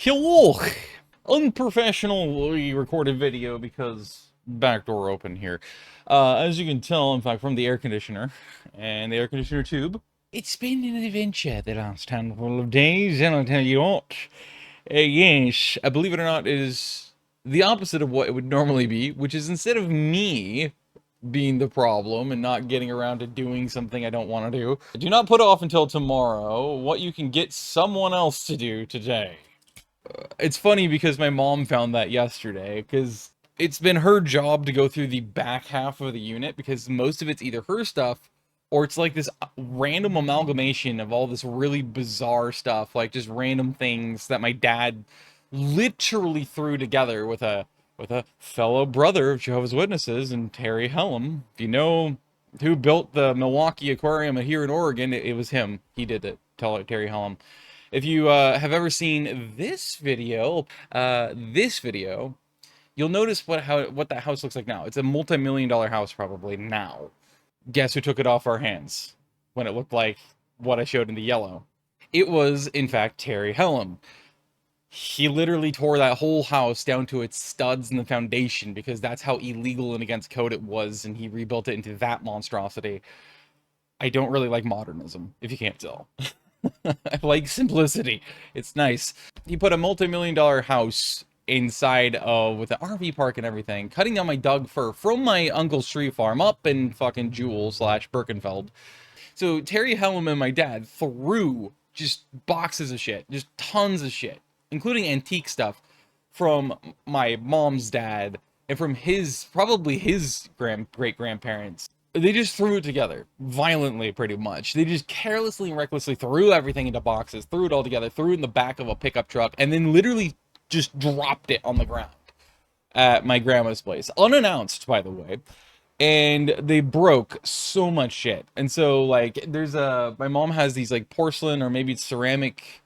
Hello! Unprofessionally recorded video because back door open here. As you can tell, in fact, from the air conditioner and the air conditioner tube, it's been an adventure the last handful of days, and I'll tell you what. Yes, believe it or not, it is the opposite of what it would normally be, which is instead of me being the problem and not getting around to doing something I don't want to do not put off until tomorrow what you can get someone else to do today. It's funny because my mom found that yesterday, because it's been her job to go through the back half of the unit, because most of it's either her stuff or it's like this random amalgamation of all this really bizarre stuff, like just random things that my dad literally threw together with a fellow brother of Jehovah's Witnesses and Terry Hellum. If you know who built the Milwaukee Aquarium here in Oregon, it was him. He did it. Tell it, Terry Hellum. If you have ever seen this video, you'll notice what that house looks like now. It's a multi-million-dollar house probably now. Guess who took it off our hands when it looked like what I showed in the yellow? It was, in fact, Terry Hellum. He literally tore that whole house down to its studs and the foundation because that's how illegal and against code it was, and he rebuilt it into that monstrosity. I don't really like modernism, if you can't tell. I like simplicity. It's nice. He put a multi-million-dollar house inside with an RV park and everything, cutting down my Doug fir from my uncle's tree farm up in fucking Jewel / Birkenfeld. So Terry Hellum and my dad threw just boxes of shit, just tons of shit, including antique stuff from my mom's dad and from probably his great-grandparents. They just threw it together violently, pretty much. They just carelessly and recklessly threw everything into boxes, threw it all together, threw it in the back of a pickup truck, and then literally just dropped it on the ground at my grandma's place, unannounced, by the way. And they broke so much shit. And so, like, my mom has these, like, porcelain or maybe it's ceramic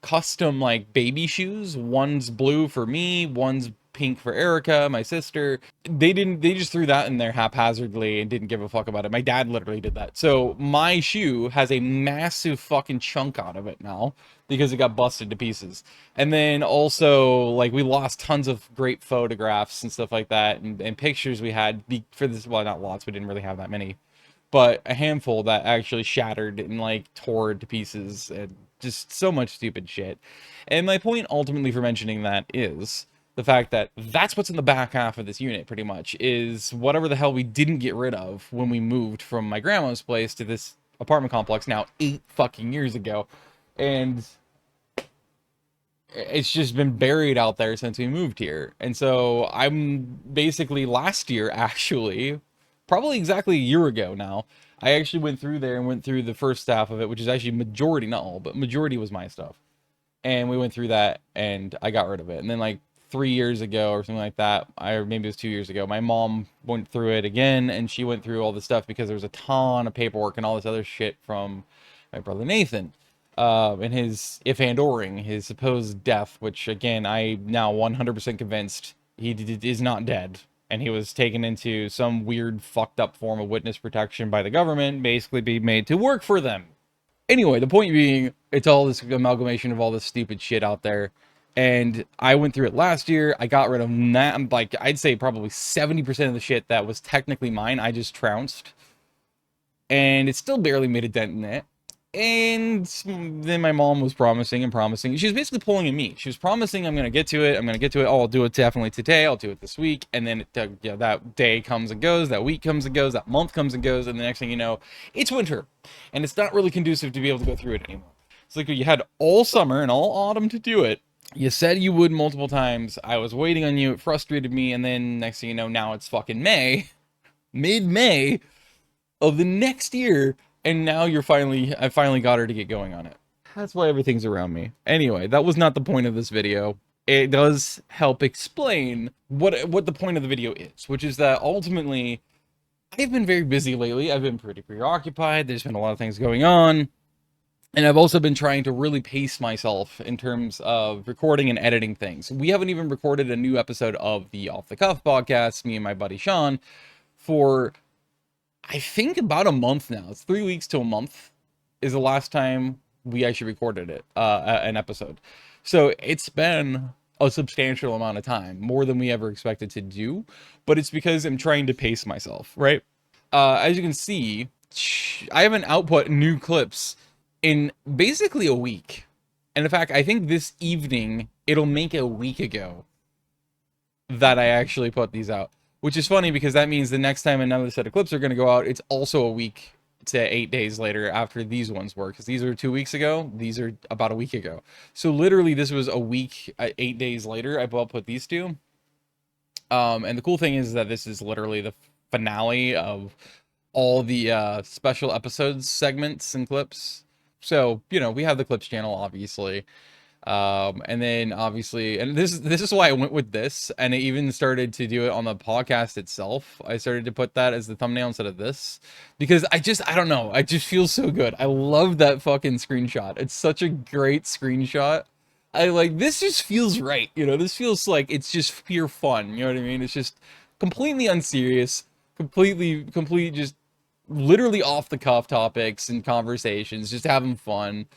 custom, like, baby shoes. One's blue for me, one's pink for Erica, my sister. They just threw that in there haphazardly and didn't give a fuck about it. My dad literally did that. So my shoe has a massive fucking chunk out of it now because it got busted to pieces. And then also, like, we lost tons of great photographs and stuff like that, and pictures we had for this. Well, not lots, we didn't really have that many, but a handful that actually shattered and, like, tore to pieces, and just so much stupid shit. And my point ultimately for mentioning that is the fact that that's what's in the back half of this unit, pretty much, is whatever the hell we didn't get rid of when we moved from my grandma's place to this apartment complex now 8 fucking years ago. And it's just been buried out there since we moved here. And so I'm basically last year, actually, probably exactly a year ago now, I actually went through there and went through the first half of it, which is actually majority, not all, but majority was my stuff. And we went through that and I got rid of it. And then, like, 3 years ago or something like that, or maybe it was 2 years ago, my mom went through it again, and she went through all this stuff because there was a ton of paperwork and all this other shit from my brother Nathan, and his his supposed death, which, again, I'm now 100% convinced he is not dead, and he was taken into some weird fucked up form of witness protection by the government, basically being made to work for them. Anyway, the point being, it's all this amalgamation of all this stupid shit out there. And I went through it last year. I got rid of that. Like, I'd say probably 70% of the shit that was technically mine, I just trounced. And it still barely made a dent in it. And then my mom was promising and promising. She was basically pulling at me. She was promising, I'm going to get to it. I'm going to get to it. Oh, I'll do it definitely today. I'll do it this week. And then that day comes and goes. That week comes and goes. That month comes and goes. And the next thing you know, it's winter. And it's not really conducive to be able to go through it anymore. It's like you had all summer and all autumn to do it. You said you would multiple times. I was waiting on you. It frustrated me. And then next thing you know, now it's fucking May. Mid-May of the next year. And now I finally got her to get going on it. That's why everything's around me. Anyway, that was not the point of this video. It does help explain what the point of the video is, which is that ultimately, I've been very busy lately. I've been pretty preoccupied. There's been a lot of things going on. And I've also been trying to really pace myself in terms of recording and editing things. We haven't even recorded a new episode of the Off the Cuff podcast, me and my buddy Sean, for, I think, about a month now. It's 3 weeks to a month is the last time we actually recorded it, an episode. So it's been a substantial amount of time, more than we ever expected to do, but it's because I'm trying to pace myself, right? As you can see, I haven't output new clips in basically a week. And in fact, I think this evening, it'll make a week ago that I actually put these out. Which is funny because that means the next time another set of clips are going to go out, it's also a week to 8 days later after these ones were. Because these are 2 weeks ago, these are about a week ago. So literally this was a week, 8 days later, I put these two. And the cool thing is that this is literally the finale of all the special episodes, segments, and clips. So, you know, we have the clips channel, obviously. And then obviously, and this is why I went with this, and I even started to do it on the podcast itself. I started to put that as the thumbnail instead of this, because I don't know, I just feel so good. I love that fucking screenshot. It's such a great screenshot. I like, this just feels right, you know, this feels like it's just pure fun, you know what I mean? It's just completely unserious, complete, just literally off the cuff topics and conversations, just having fun.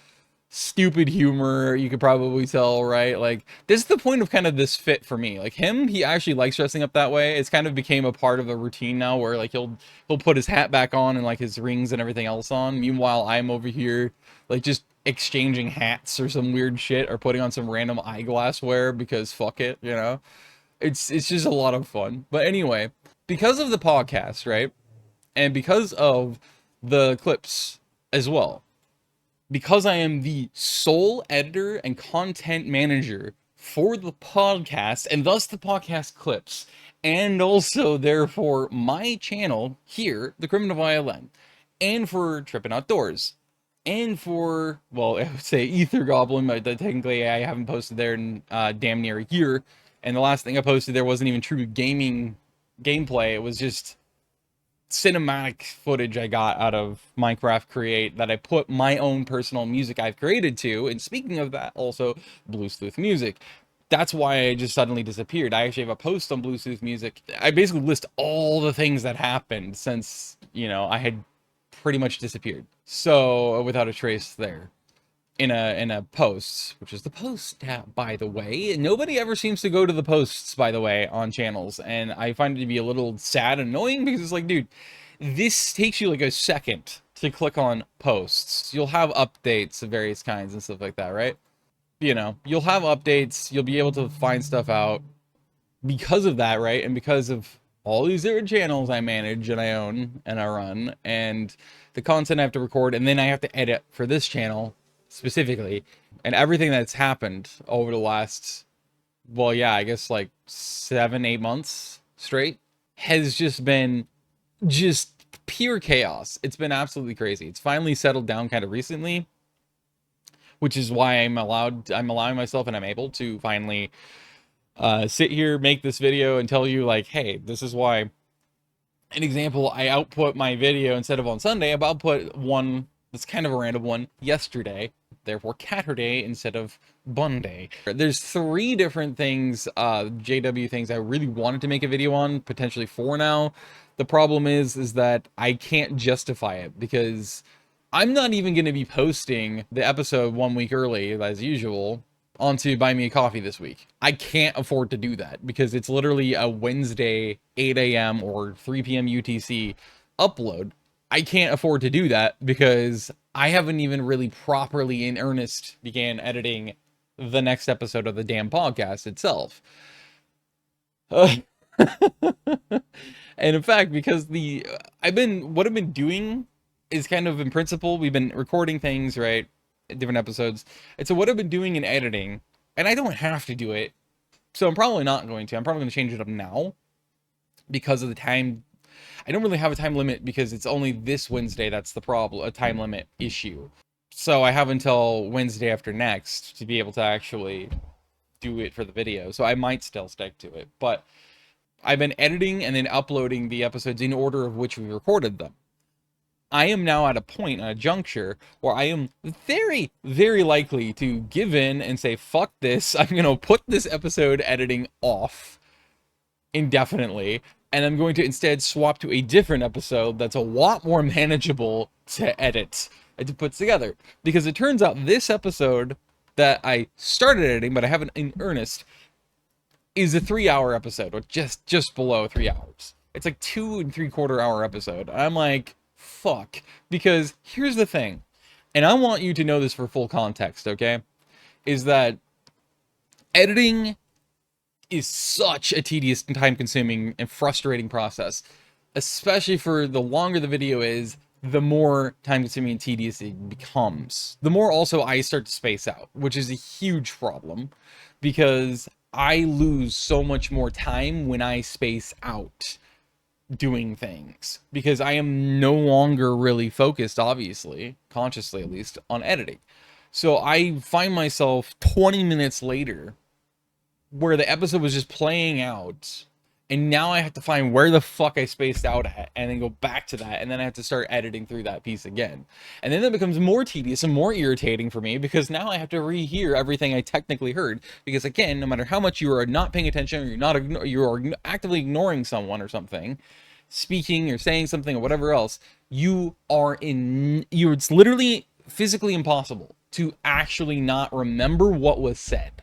Stupid humor, you could probably tell, right? Like, this is the point of kind of this fit for me. Like him, he actually likes dressing up that way. It's kind of became a part of a routine now where like he'll put his hat back on and like his rings and everything else on. Meanwhile, I'm over here like just exchanging hats or some weird shit, or putting on some random eyeglass wear because fuck it, you know? It's just a lot of fun. But anyway, because of the podcast, right? And because of the clips as well, because I am the sole editor and content manager for the podcast, and thus the podcast clips, and also therefore my channel here, The Criminal Violin, and for Trippin' Outdoors, and for, well, I would say Ether Goblin, but technically I haven't posted there in damn near a year, and the last thing I posted there wasn't even true gameplay, it was just cinematic footage I got out of Minecraft Create that I put my own personal music I've created to. And speaking of that, also Blue Sleuth Music. That's why I just suddenly disappeared. I actually have a post on Blue Sleuth Music. I basically list all the things that happened since, you know, I had pretty much disappeared. So without a trace there. In a post, which is the post tab, by the way. Nobody ever seems to go to the posts, by the way, on channels, and I find it to be a little sad and annoying, because it's like, dude, this takes you like a second to click on posts. You'll have updates of various kinds and stuff like that, right? You know, you'll have updates, you'll be able to find stuff out because of that, right? And because of all these different channels I manage and I own and I run, and the content I have to record, and then I have to edit for this channel specifically, and everything that's happened over the last, well, yeah, I guess like 7-8 months straight has just been just pure chaos. It's been absolutely crazy. It's finally settled down kind of recently, which is why I'm allowing myself, and I'm able to finally sit here, make this video, and tell you like, hey, this is why. An example, I output my video instead of on Sunday, I output one that's kind of a random one yesterday, therefore Catterday instead of Bunday. There's 3 different things, JW things I really wanted to make a video on, potentially 4 now. The problem is that I can't justify it, because I'm not even going to be posting the episode 1 week early, as usual, onto Buy Me a Coffee this week. I can't afford to do that, because it's literally a Wednesday 8 a.m. or 3 p.m. UTC upload. I can't afford to do that because I haven't even really properly in earnest began editing the next episode of the damn podcast itself. And in fact, because what I've been doing is kind of in principle, we've been recording things, right? Different episodes. And so what I've been doing in editing, and I don't have to do it, so I'm probably not going to. I'm probably going to change it up now because of the time. I don't really have a time limit because it's only this Wednesday that's the problem, a time limit issue. So I have until Wednesday after next to be able to actually do it for the video. So I might still stick to it. But I've been editing and then uploading the episodes in order of which we recorded them. I am now at a point, a juncture, where I am very, very likely to give in and say, fuck this, I'm going to put this episode editing off indefinitely, and I'm going to instead swap to a different episode that's a lot more manageable to edit and to put together. Because it turns out this episode that I started editing, but I haven't in earnest, is a 3-hour episode, or just below 3 hours. It's like 2 3/4 hour episode. I'm like, fuck. Because here's the thing, and I want you to know this for full context, okay? Is that editing is such a tedious and time-consuming and frustrating process, especially for the longer the video is, the more time-consuming and tedious it becomes. The more also I start to space out, which is a huge problem, because I lose so much more time when I space out doing things, because I am no longer really focused, obviously, consciously at least, on editing. So I find myself 20 minutes later where the episode was just playing out, and now I have to find where the fuck I spaced out at, and then go back to that, and then I have to start editing through that piece again. And then that becomes more tedious and more irritating for me, because now I have to rehear everything I technically heard, because again, no matter how much you are not paying attention, or you are actively ignoring someone or something, speaking or saying something or whatever else, it's literally physically impossible to actually not remember what was said.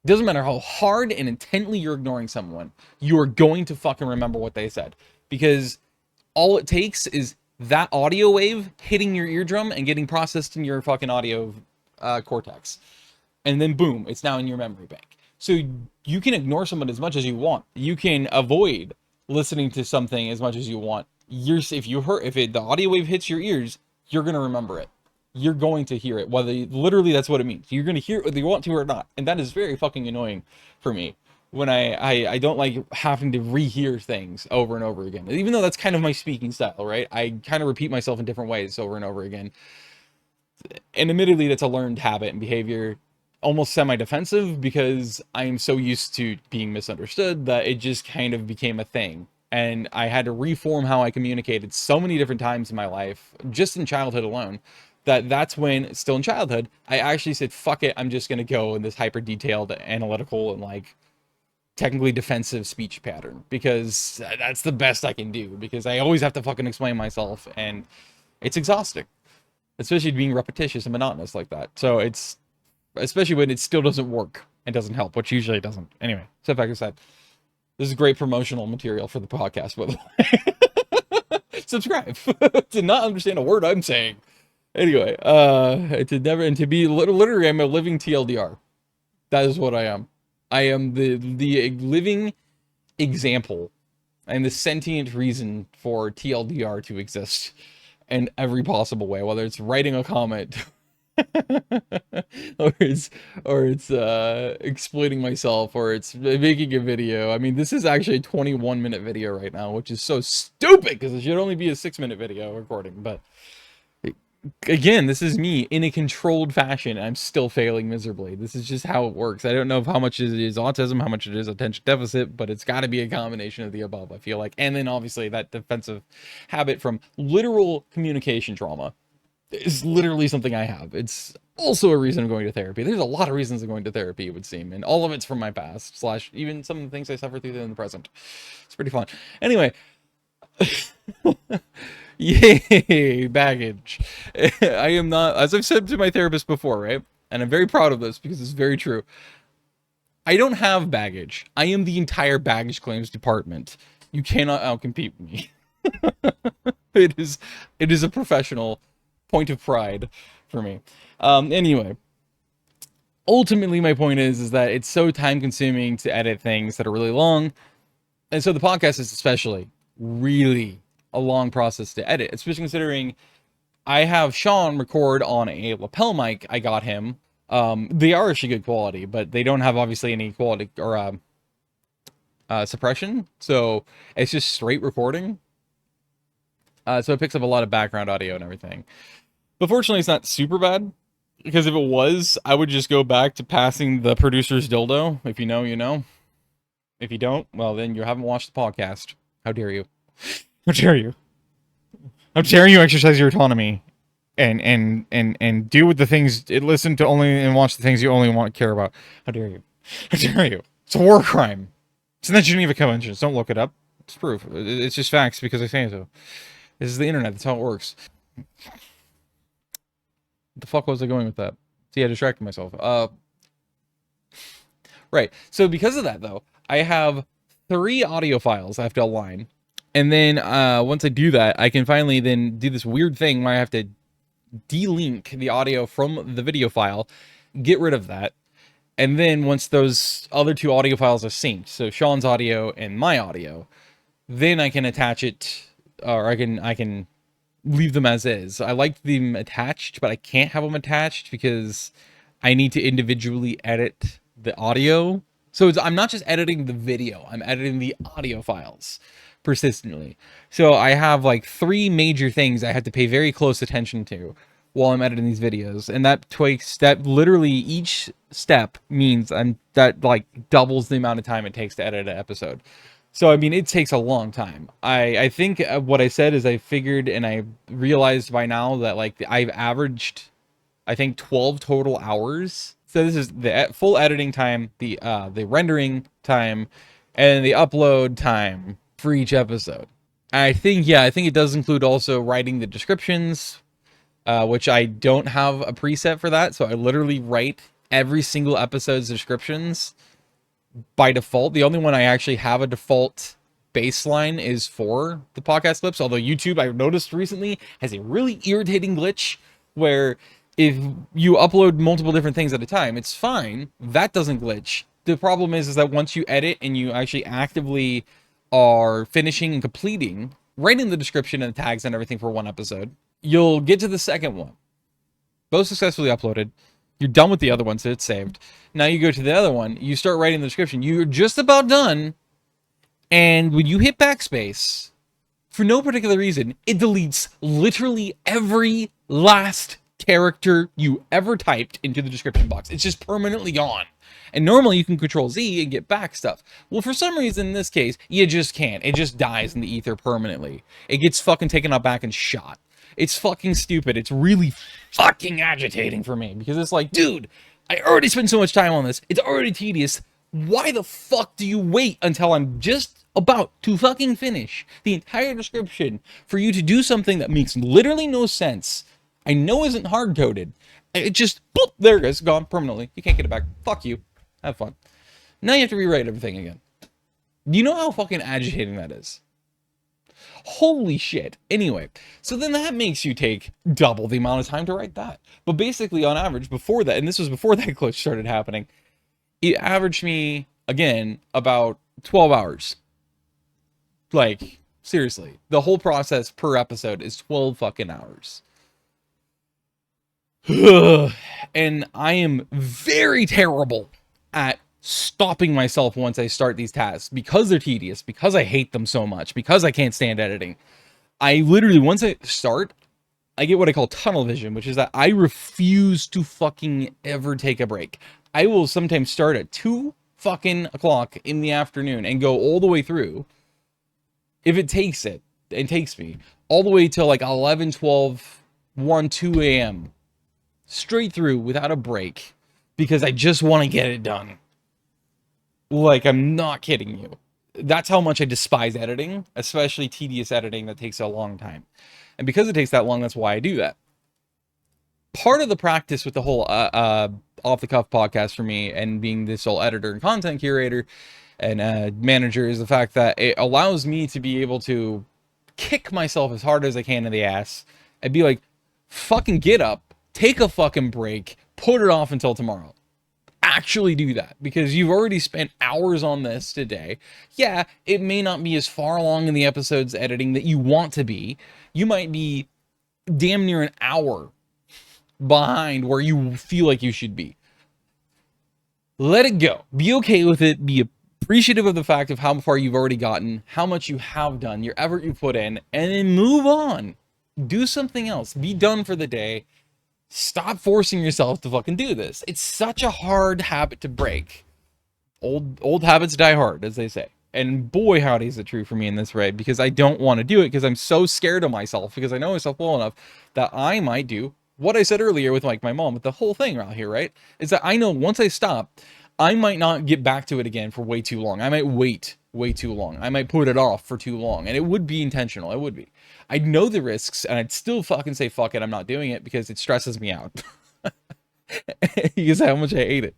It doesn't matter how hard and intently you're ignoring someone, you're going to fucking remember what they said. Because all it takes is that audio wave hitting your eardrum and getting processed in your fucking audio cortex. And then boom, it's now in your memory bank. So you can ignore someone as much as you want. You can avoid listening to something as much as you want. If the audio wave hits your ears, you're going to remember it. You're going to hear it, literally that's what it means. You're going to hear it whether you want to or not. And that is very fucking annoying for me, when I don't like having to rehear things over and over again. Even though that's kind of my speaking style, right? I kind of repeat myself in different ways over and over again. And admittedly, that's a learned habit and behavior, almost semi-defensive, because I'm so used to being misunderstood that it just kind of became a thing. And I had to reform how I communicated so many different times in my life, just in childhood alone, that's when, still in childhood, I actually said, fuck it, I'm just going to go in this hyper detailed, analytical, and like technically defensive speech pattern, because that's the best I can do, because I always have to fucking explain myself, and it's exhausting, especially being repetitious and monotonous like that. So it's, especially when it still doesn't work and doesn't help, which usually doesn't. Anyway, so like I said, this is great promotional material for the podcast, by the way. Subscribe to not understand a word I'm saying. Anyway, to be literally, I'm a living TLDR. That is what I am. I am the living example and the sentient reason for TLDR to exist in every possible way, whether it's writing a comment or it's exploiting myself, or it's making a video. I mean, this is actually a 21-minute video right now, which is so stupid because it should only be a 6-minute video recording, but again, this is me in a controlled fashion. I'm still failing miserably. This is just how it works. I don't know how much it is autism, how much it is attention deficit, but it's got to be a combination of the above, I feel like. And then obviously that defensive habit from literal communication trauma is literally something I have. It's also a reason I'm going to therapy. There's a lot of reasons I'm going to therapy, it would seem, and all of it's from my past, / even some of the things I suffer through in the present. It's pretty fun. Anyway. Yay, baggage. I am not, as I've said to my therapist before, right? And I'm very proud of this because it's very true. I don't have baggage. I am the entire baggage claims department. You cannot outcompete me. It is a professional point of pride for me. Anyway, ultimately my point is that it's so time consuming to edit things that are really long. And so the podcast is especially really a long process to edit, especially considering I have Sean record on a lapel mic I got him. They are actually good quality, but they don't have obviously any quality or suppression, so it's just straight recording. So it picks up a lot of background audio and everything. But fortunately, it's not super bad, because if it was, I would just go back to passing the producer's dildo. If you know, you know. If you don't, well, then you haven't watched the podcast. How dare you? How dare you? How dare you exercise your autonomy and do with the things, listen to only and watch the things you only care about. How dare you? How dare you? It's a war crime. It's in the Geneva Conventions. Don't look it up. It's proof. It's just facts because I say so. This is the internet. That's how it works. What the fuck was I going with that? See, I distracted myself. Right. So because of that, though, I have 3 audio files I have to align. And then once I do that, I can finally then do this weird thing where I have to delink the audio from the video file, get rid of that. And then once those other 2 audio files are synced, so Sean's audio and my audio, then I can attach it, or I can leave them as is. I like them attached, but I can't have them attached because I need to individually edit the audio. So I'm not just editing the video, I'm editing the audio files persistently. So I have like 3 major things I have to pay very close attention to while I'm editing these videos, and that literally each step means that like doubles the amount of time it takes to edit an episode. So I mean, it takes a long time. I think what I said is I figured and I realized by now that like I've averaged, I think 12 total hours. So this is the full editing time, the rendering time, and the upload time for each episode. I think it does include also writing the descriptions, which I don't have a preset for that. So I literally write every single episode's descriptions by default. The only one I actually have a default baseline is for the podcast clips. Although YouTube, I've noticed recently, has a really irritating glitch where if you upload multiple different things at a time, it's fine. That doesn't glitch. The problem is that once you edit and you actually actively are finishing and completing, writing the description and the tags and everything for one episode, you'll get to the second one. Both successfully uploaded. You're done with the other one, so it's saved. Now you go to the other one, you start writing the description. You're just about done, and when you hit backspace, for no particular reason, it deletes literally every last character you ever typed into the description box. It's just permanently gone. And normally you can Control Z and get back stuff. Well, for some reason in this case, you just can't. It just dies in the ether permanently. It gets fucking taken out back and shot. It's fucking stupid. It's really fucking agitating for me because it's like, dude, I already spent so much time on this. It's already tedious. Why the fuck do you wait until I'm just about to fucking finish the entire description for you to do something that makes literally no sense? I know isn't hard-coded. It just, boop, there it is, gone permanently. You can't get it back. Fuck you. Have fun. Now you have to rewrite everything again. Do you know how fucking agitating that is? Holy shit. Anyway, so then that makes you take double the amount of time to write that. But basically, on average, before that, and this was before that glitch started happening, it averaged me, again, about 12 hours. Like, seriously. The whole process per episode is 12 fucking hours. And I am very terrible at stopping myself once I start these tasks because they're tedious, because I hate them so much, because I can't stand editing. I literally, once I start, I get what I call tunnel vision, which is that I refuse to fucking ever take a break. I will sometimes start at 2 fucking o'clock in the afternoon and go all the way through. If it takes me all the way till like 11, 12, 1, 2 a.m. straight through without a break because I just want to get it done. Like, I'm not kidding you. That's how much I despise editing, especially tedious editing that takes a long time. And because it takes that long, that's why I do that. Part of the practice with the whole off-the-cuff podcast for me and being this whole editor and content curator and manager is the fact that it allows me to be able to kick myself as hard as I can in the ass and be like, fucking get up, take a fucking break, put it off until tomorrow. Actually do that because you've already spent hours on this today. Yeah, it may not be as far along in the episode's editing that you want to be. You might be damn near an hour behind where you feel like you should be. Let it go. Be okay with it. Be appreciative of the fact of how far you've already gotten, how much you have done, your effort you put in, and then move on. Do something else. Be done for the day. Stop forcing yourself to fucking do this. It's such a hard habit to break. Old habits die hard, as they say. And boy, howdy is it true for me in this raid, because I don't want to do it, because I'm so scared of myself, because I know myself well enough that I might do what I said earlier with like my mom, with the whole thing around here, right? Is that I know once I stop, I might not get back to it again for way too long. I might wait way too long. I might put it off for too long, and it would be intentional. It would be. I'd know the risks, and I'd still fucking say, fuck it, I'm not doing it, because it stresses me out. Because how much I hate it.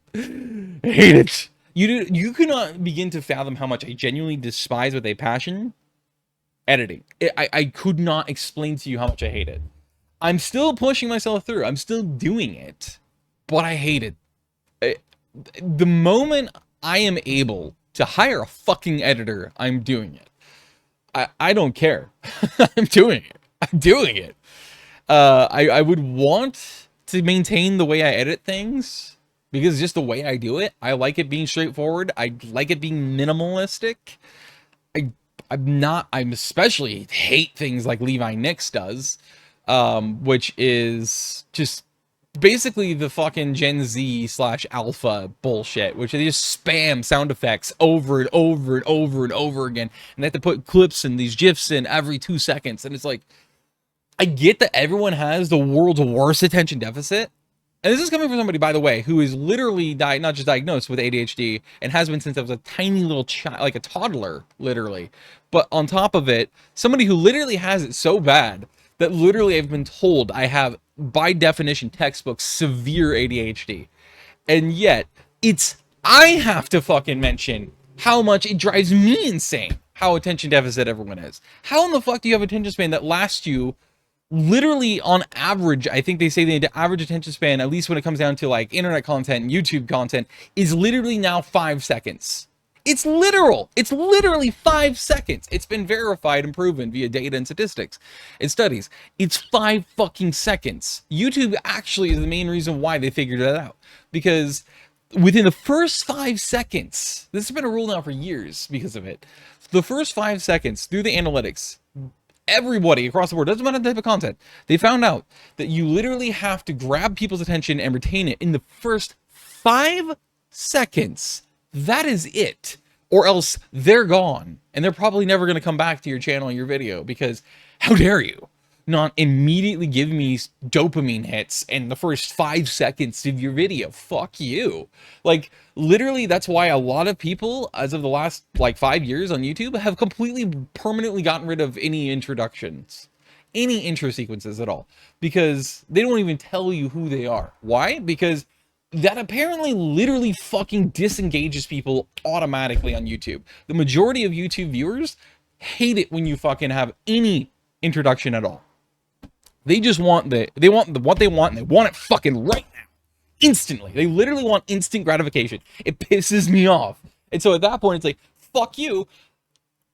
I hate it. You cannot begin to fathom how much I genuinely despise with a passion editing. I could not explain to you how much I hate it. I'm still pushing myself through. I'm still doing it, but I hate it. The moment I am able to hire a fucking editor, I'm doing it. I don't care. I'm doing it. I'm doing it. I would want to maintain the way I edit things because just the way I do it, I like it being straightforward. I like it being minimalistic. I'm especially hate things like Levi Nix does, which is just basically the fucking Gen Z / alpha bullshit, which they just spam sound effects over and over and over and over again, and they have to put clips and these GIFs in every 2 seconds, and it's like, I get that everyone has the world's worst attention deficit. And this is coming from somebody, by the way, who is literally not just diagnosed with ADHD and has been since I was a tiny little child, like a toddler, literally. But on top of it, somebody who literally has it so bad that literally I've been told I have, by definition, textbook severe ADHD. And yet, I have to fucking mention how much it drives me insane how attention deficit everyone is. How in the fuck do you have attention span that lasts you literally on average? I think they say the average attention span, at least when it comes down to like internet content and YouTube content, is literally now 5 seconds. It's literal. It's literally 5 seconds. It's been verified and proven via data and statistics and studies. It's 5 fucking seconds. YouTube actually is the main reason why they figured it out, because within the first 5 seconds, this has been a rule now for years because of it. The first 5 seconds through the analytics, everybody across the board, doesn't matter the type of content, they found out that you literally have to grab people's attention and retain it in the first 5 seconds. That is it. Or else they're gone. And they're probably never going to come back to your channel or your video, because how dare you not immediately give me dopamine hits in the first 5 seconds of your video? Fuck you. Like, literally, that's why a lot of people, as of the last, like, 5 years on YouTube, have completely, permanently gotten rid of any introductions, any intro sequences at all, because they don't even tell you who they are. Why? Because that apparently literally fucking disengages people automatically on YouTube. The majority of YouTube viewers hate it when you fucking have any introduction at all. They just want what they want, and they want it fucking right now, instantly. They literally want instant gratification. It pisses me off. And so at that point, it's like, fuck you.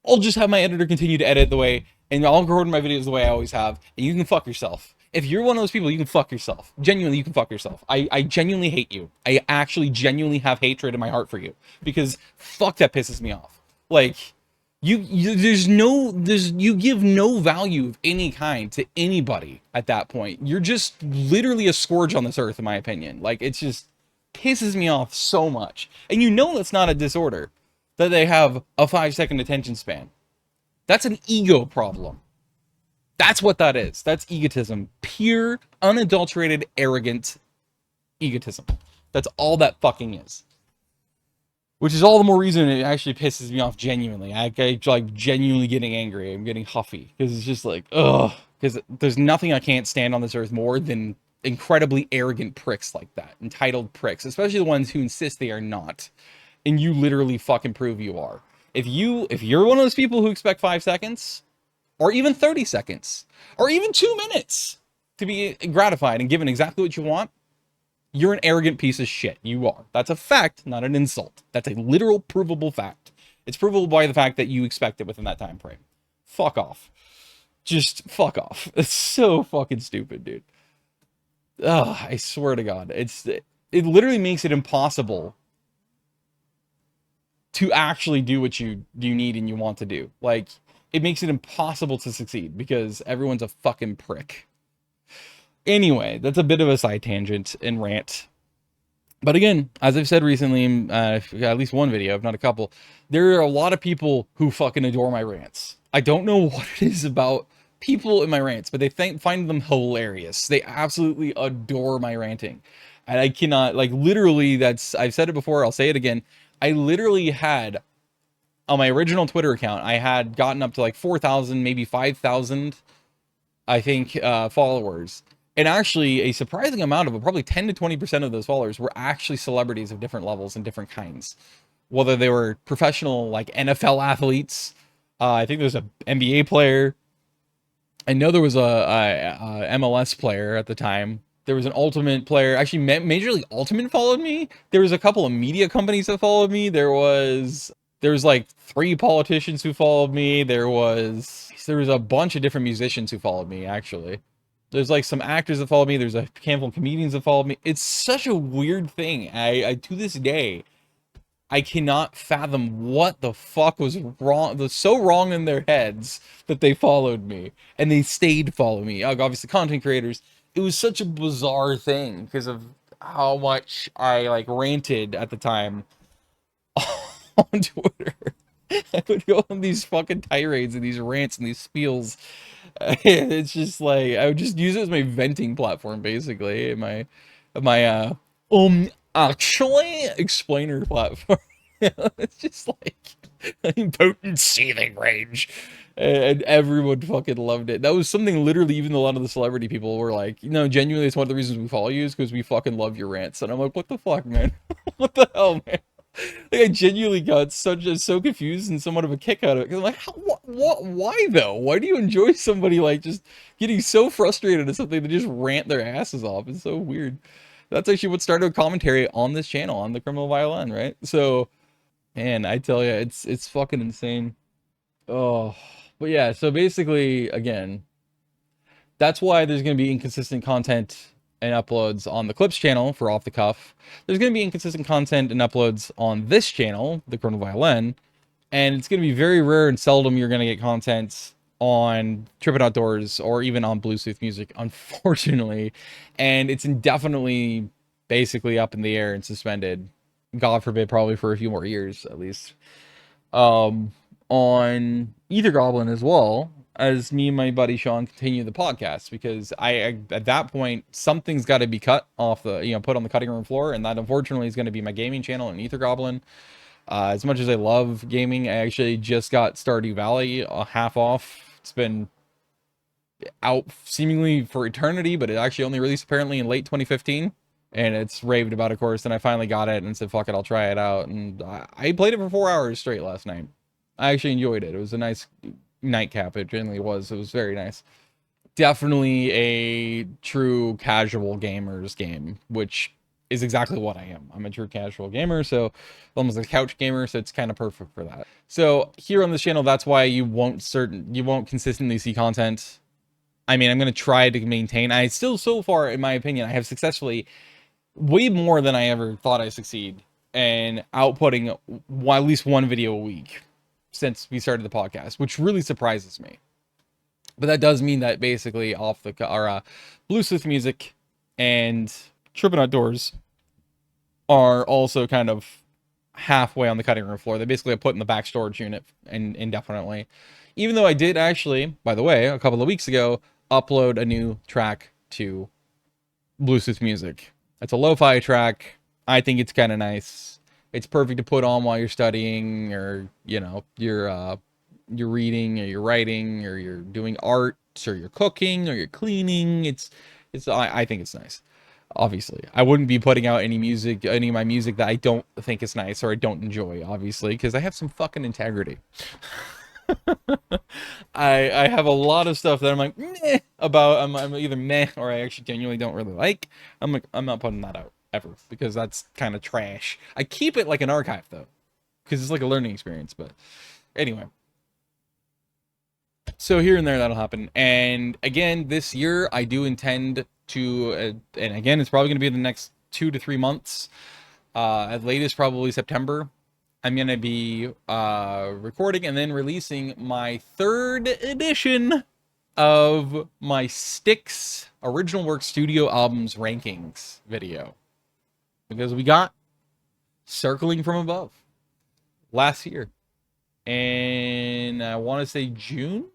I'll just have my editor continue to edit the way, and I'll record my videos the way I always have, and you can fuck yourself. If you're one of those people, you can fuck yourself. Genuinely, you can fuck yourself. I genuinely hate you. I actually genuinely have hatred in my heart for you, because fuck, that pisses me off. Like, you give no value of any kind to anybody at that point. You're just literally a scourge on this earth, in my opinion. Like, it just pisses me off so much. And you know it's not a disorder that they have a 5-second attention span. That's an ego problem. That's what that is. That's egotism. Pure, unadulterated, arrogant egotism. That's all that fucking is. Which is all the more reason it actually pisses me off genuinely. I like genuinely getting angry. I'm getting huffy. Because it's just like, ugh. Because there's nothing I can't stand on this earth more than incredibly arrogant pricks like that. Entitled pricks. Especially the ones who insist they are not. And you literally fucking prove you are. If you're one of those people who expect 5 seconds, or even 30 seconds, or even 2 minutes to be gratified and given exactly what you want, you're an arrogant piece of shit. You are. That's a fact, not an insult. That's a literal provable fact. It's provable by the fact that you expect it within that time frame. Fuck off. Just fuck off. It's so fucking stupid, dude. Ugh, I swear to God. It literally makes it impossible to actually do what you need and you want to do. Like, it makes it impossible to succeed because everyone's a fucking prick. Anyway, that's a bit of a side tangent and rant. But again, as I've said recently in at least one video, if not a couple, there are a lot of people who fucking adore my rants. I don't know what it is about people in my rants, but they find them hilarious. They absolutely adore my ranting. And I cannot, like, literally, I've said it before, I'll say it again. I literally had, on my original Twitter account, I had gotten up to like 4,000, maybe 5,000, I think, followers. And actually, a surprising amount of it, probably 10 to 20% of those followers, were actually celebrities of different levels and different kinds. Whether they were professional, like NFL athletes, I think there's a NBA player. I know there was a MLS player at the time. There was an Ultimate player. Actually, Major League Ultimate followed me. There was a couple of media companies that followed me. There was like 3 politicians who followed me. There was a bunch of different musicians who followed me, actually. There's like some actors that followed me. There's a handful of comedians that followed me. It's such a weird thing. I to this day, I cannot fathom what the fuck was wrong, was so wrong in their heads that they followed me and they stayed following me. Obviously, content creators. It was such a bizarre thing because of how much I like ranted at the time on Twitter. I would go on these fucking tirades and these rants and these spiels. It's just like I would just use it as my venting platform, basically. My actually explainer platform. It's just like potent seething rage. And everyone fucking loved it. That was something literally even a lot of the celebrity people were like, genuinely, it's one of the reasons we follow you is because we fucking love your rants. And I'm like, what the fuck, man? What the hell, man? Like I genuinely got so confused and somewhat of a kick out of it. Cause I'm like, why though? Why do you enjoy somebody like just getting so frustrated at something they just rant their asses off? It's so weird. That's actually what started a commentary on this channel on the Criminal Violin, right? So, man, I tell you, it's fucking insane. Oh, but yeah. So basically, again, that's why there's going to be inconsistent content and uploads on the Clips channel for Off the Cuff. There's going to be inconsistent content and uploads on this channel, the Criminal Violin, and it's going to be very rare and seldom you're going to get content on Trippin' Outdoors or even on Bluetooth music, unfortunately. And it's indefinitely basically up in the air and suspended. God forbid, probably for a few more years at least. On Ether Goblin as well, as me and my buddy Sean continue the podcast, because I at that point something's got to be cut off the put on the cutting room floor, and that unfortunately is going to be my gaming channel and Ether Goblin. As much as I love gaming, I actually just got Stardew Valley half off. It's been out seemingly for eternity, but it actually only released apparently in late 2015, and it's raved about, of course. And I finally got it and said, "Fuck it, I'll try it out." And I played it for 4 hours straight last night. I actually enjoyed it. It was a nice nightcap. It generally was. It was very nice. Definitely a true casual gamer's game, which is exactly what I am. I'm a true casual gamer, so almost a couch gamer, so it's kind of perfect for that. So here on this channel, that's why you won't consistently see content. I mean, I'm going to try to maintain. I still, so far, in my opinion, I have successfully way more than I ever thought I'd succeed in outputting at least one video a week since we started the podcast, which really surprises me. But that does mean that basically off the Bluetooth music and Trippin' Outdoors are also kind of halfway on the cutting room floor. They basically are put in the back storage unit indefinitely. Even though I did actually, by the way, a couple of weeks ago, upload a new track to Bluetooth music. It's a lo-fi track. I think it's kind of nice. It's perfect to put on while you're studying, or you're reading, or you're writing, or you're doing art, or you're cooking, or you're cleaning. I think it's nice. Obviously, I wouldn't be putting out any of my music that I don't think is nice or I don't enjoy, obviously, because I have some fucking integrity. I have a lot of stuff that I'm like meh about. I'm either meh or I actually genuinely don't really like. I'm like, I'm not putting that out ever, because that's kind of trash. I keep it like an archive though, because it's like a learning experience. But anyway, so here and there that'll happen. And again, this year I do intend to, and again, it's probably going to be the next 2 to 3 months, at latest probably September. I'm going to be recording and then releasing my 3rd edition of my Styx original work studio albums rankings video, because we got Circling from Above last year, and I want to say June.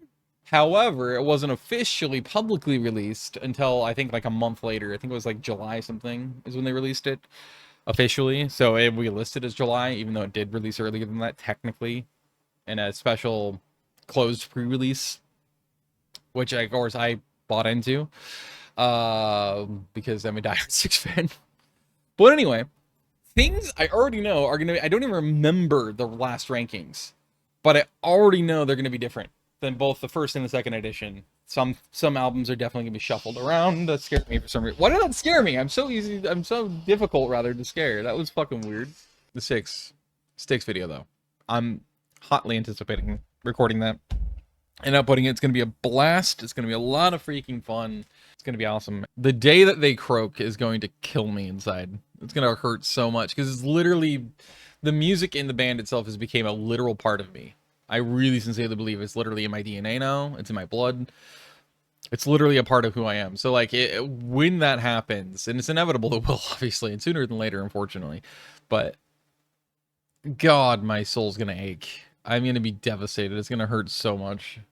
However, it wasn't officially publicly released until I think like a month later. I think it was like July something is when they released it officially. So we listed as July, even though it did release earlier than that technically, in a special closed pre-release, which of course I bought into. because I'm a diehard Styx fan. But anyway, things I already know are gonna be, I don't even remember the last rankings, but I already know they're gonna be different than both the first and the second edition. Some albums are definitely gonna be shuffled around. That scared me for some reason. Why did that scare me? I'm so difficult rather to scare. That was fucking weird. The Styx video though. I'm hotly anticipating recording that and uploading it. It's gonna be a blast. It's gonna be a lot of freaking fun. It's gonna be awesome. The day that they croak is going to kill me inside. It's gonna hurt so much because it's literally the music in the band itself has become a literal part of me. I really sincerely believe it's literally in my DNA now. It's in my blood. It's literally a part of who I am. So like when that happens, and it's inevitable it will, obviously, and sooner than later, unfortunately. But God, my soul's gonna ache. I'm gonna be devastated. It's gonna hurt so much.